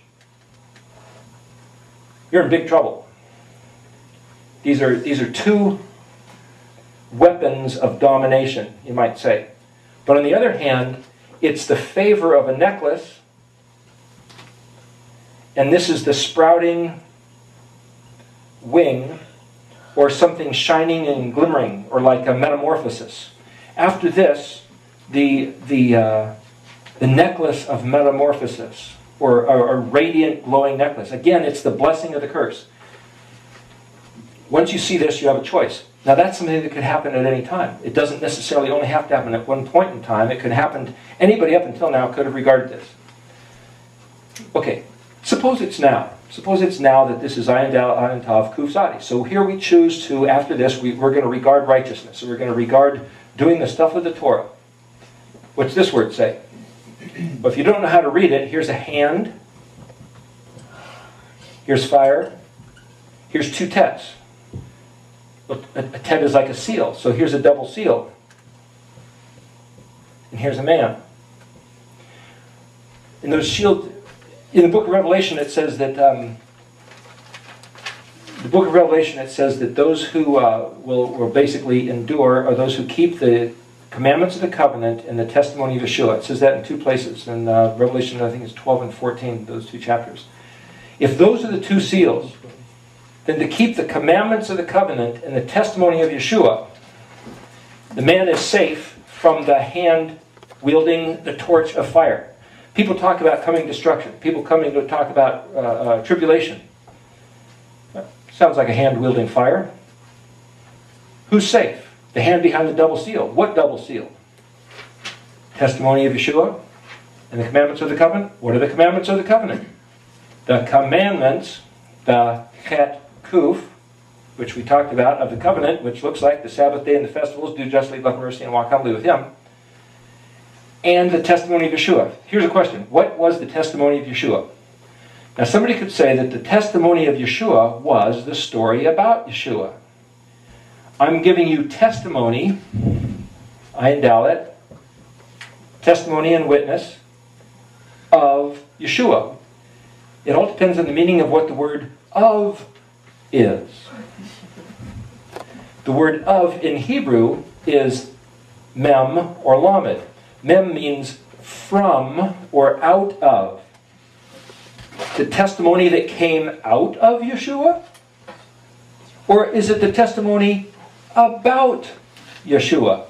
you're in big trouble. These are two weapons of domination, you might say. But on the other hand, it's the favor of a necklace, and this is the sprouting wing, or something shining and glimmering, or like a metamorphosis. After this, the necklace of metamorphosis, or a radiant glowing necklace. Again, it's the blessing of the curse. Once you see this, you have a choice. Now that's something that could happen at any time. It doesn't necessarily only have to happen at one point in time. It could happen, anybody up until now could have regarded this. Okay, suppose it's now. Suppose it's now that this is Ayin Dal, Ayin Tav, Kuf Zadi. So here we choose to, after this, we're going to regard righteousness. So we're going to regard doing the stuff of the Torah. What's this word say? Well, if you don't know how to read it, here's a hand. Here's fire. Here's two tets. A tet is like a seal. So here's a double seal. And here's a man. In those shield, in the book of Revelation, it says that those who will basically endure are those who keep the commandments of the covenant and the testimony of Yeshua. It says that in two places. In Revelation, I think it's 12 and 14, those two chapters. If those are the two seals, then to keep the commandments of the covenant and the testimony of Yeshua, the man is safe from the hand wielding the torch of fire. People talk about coming destruction. People coming to talk about tribulation. Sounds like a hand wielding fire. Who's safe? The hand behind the double seal. What double seal? Testimony of Yeshua and the commandments of the covenant. What are the commandments of the covenant? The commandments, the chet kuf, which we talked about, of the covenant, which looks like the Sabbath day and the festivals, do justly, love mercy, and walk humbly with Him. And the testimony of Yeshua. Here's a question. What was the testimony of Yeshua? Now somebody could say that the testimony of Yeshua was the story about Yeshua. I'm giving you testimony, Ayin Dalet, testimony and witness of Yeshua. It all depends on the meaning of what the word of is. The word of in Hebrew is mem or lamed. Mem means from or out of. The testimony that came out of Yeshua? Or is it the testimony about Yeshua?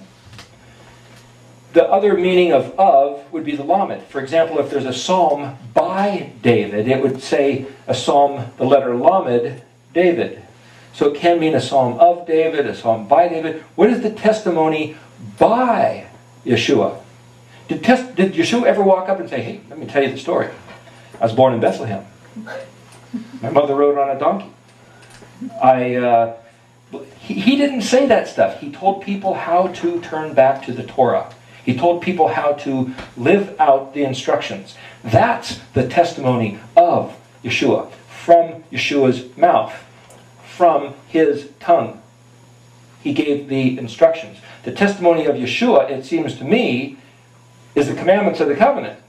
The other meaning of would be the lamed. For example, if there's a psalm by David, it would say a psalm, the letter lamed, David. So it can mean a psalm of David, a psalm by David. What is the testimony by Yeshua? Did Yeshua ever walk up and say, hey, let me tell you the story. I was born in Bethlehem. My mother rode on a donkey. He didn't say that stuff. He told people how to turn back to the Torah. He told people how to live out the instructions. That's the testimony of Yeshua, from Yeshua's mouth, from His tongue. he gave the instructions. The testimony of Yeshua, it seems to me, is the commandments of the covenant.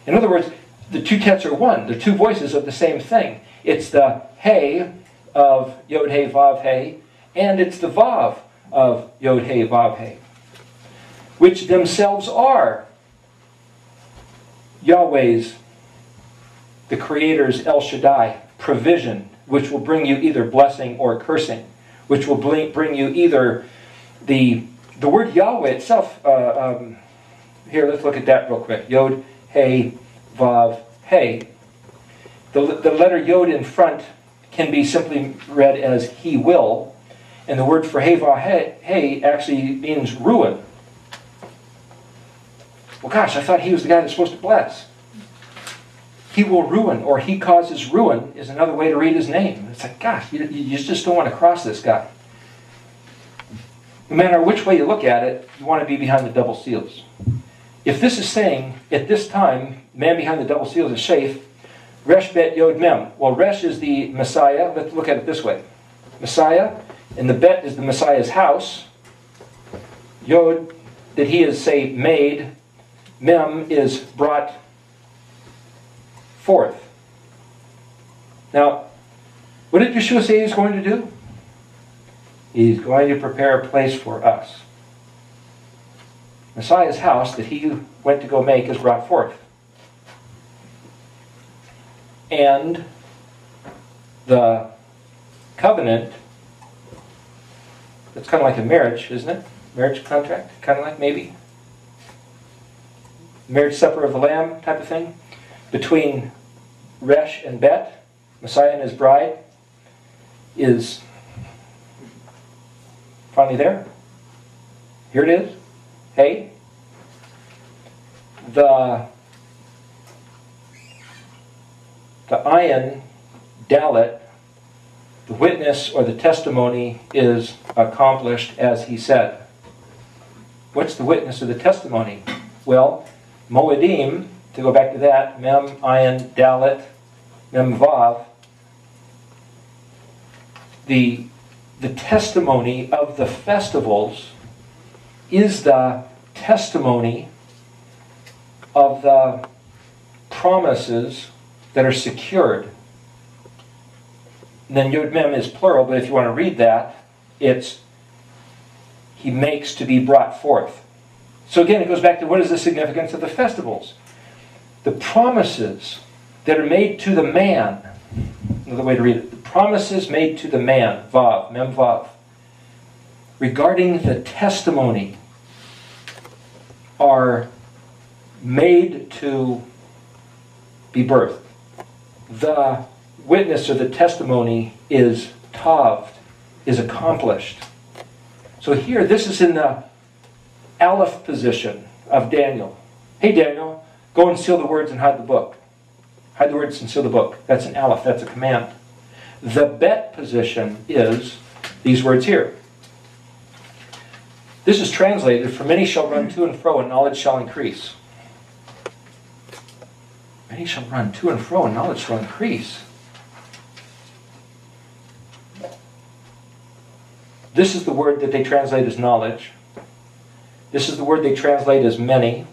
In other words, the two tets are one. They're two voices of the same thing. It's the Hey of Yod Hey Vav Hey, and it's the Vav of Yod Hey Vav Hey, which themselves are Yahweh's, the Creator's El Shaddai provision, which will bring you either blessing or cursing, which will bring you either the word Yahweh itself. Here, let's look at that real quick. Yod Hey Vav Hey. The letter Yod in front can be simply read as He will, and the word for Hey Vav Hey actually means ruin. Well, gosh, I thought He was the guy that's supposed to bless. He will ruin, or He causes ruin, is another way to read His name. It's like, gosh, you just don't want to cross this guy. No matter which way you look at it, you want to be behind the double seals. If this is saying, at this time, man behind the double seals is safe, Resh Bet Yod Mem. Well, Resh is the Messiah. Let's look at it this way. Messiah, and the Bet is the Messiah's house. Yod, that He is, say, made. Mem is brought forth. Now, what did Yeshua say He's going to do? He's going to prepare a place for us. Messiah's house that He went to go make is brought forth. And the covenant, it's kind of like a marriage, isn't it? Marriage contract, kind of like, maybe. Marriage supper of the Lamb type of thing. Between Resh and Bet, Messiah and His bride, is finally there. Here it is. Hey. The ayin, dalet, the witness or the testimony is accomplished as He said. What's the witness or the testimony? Well, Moedim, to go back to that, Mem, Ayin, Dalet, Mem, Vav, the testimony of the festivals is the testimony of the promises that are secured. And then Yod Mem is plural, but if you want to read that, it's He makes to be brought forth. So again, it goes back to what is the significance of the festivals? The promises that are made to the man. Another way to read it. The promises made to the man, Vav, Mem Vav, regarding the testimony are made to be birthed. The witness or the testimony is taved, is accomplished. So here, this is in the Aleph position of Daniel. Hey Daniel, go and seal the words and hide the book. Hide the words and seal the book. That's an Aleph, that's a command. The Bet position is these words here. This is translated, for many shall run to and fro and knowledge shall increase. Many shall run to and fro and knowledge shall increase. This is the word that they translate as knowledge. This is the word they translate as many.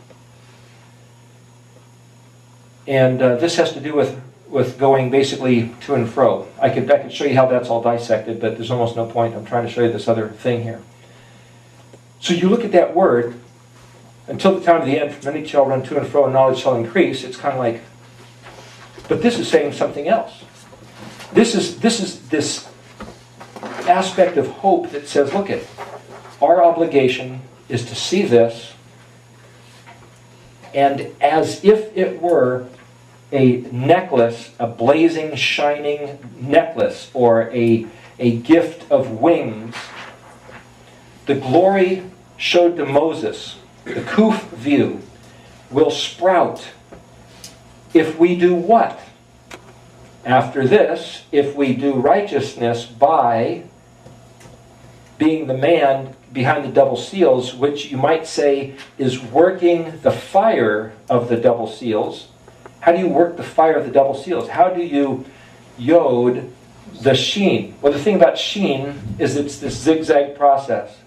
And this has to do with going basically to and fro. I could show you how that's all dissected, but there's almost no point. I'm trying to show you this other thing here. So you look at that word, until the time of the end, for many shall run to and fro and knowledge shall increase. It's kind of like, but this is saying something else. This is this aspect of hope that says, look at, our obligation is to see this, and as if it were a necklace, a blazing, shining necklace, or a gift of wings, the glory showed to Moses, the Kuf view, will sprout if we do what? After this, if we do righteousness by being the man behind the double seals, which you might say is working the fire of the double seals. How do you work the fire of the double seals? How do you Yod The sheen. Well, the thing about sheen is it's this zigzag process.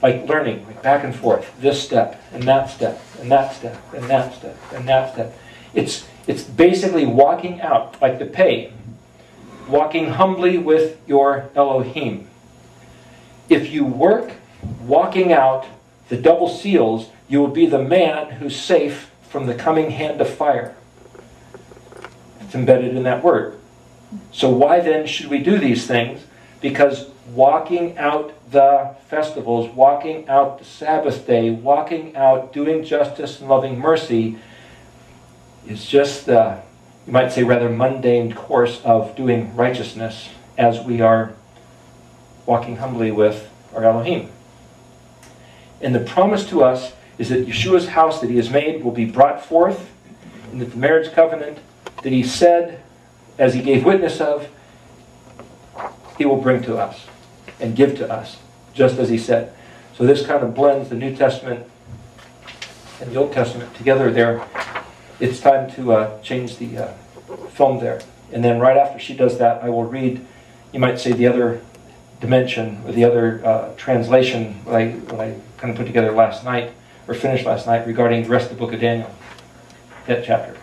Like learning, like back and forth, this step, and that step, and that step, and that step, and that step. It's basically walking out, like the pay, walking humbly with your Elohim. If you work walking out the double seals, you will be the man who's safe from the coming hand of fire. It's embedded in that word. So why then should we do these things? Because walking out the festivals, walking out the Sabbath day, walking out doing justice and loving mercy is just the, you might say, rather mundane course of doing righteousness as we are walking humbly with our Elohim. And the promise to us is that Yeshua's house that he has made will be brought forth, and that the marriage covenant that he said, as he gave witness of, he will bring to us and give to us, just as he said. So this kind of blends the New Testament and the Old Testament together there. It's time to change the film there. And then right after she does that, I will read, you might say, the other dimension, or the other translation what I kind of put together last night, or finished last night, regarding the rest of the book of Daniel, that chapter.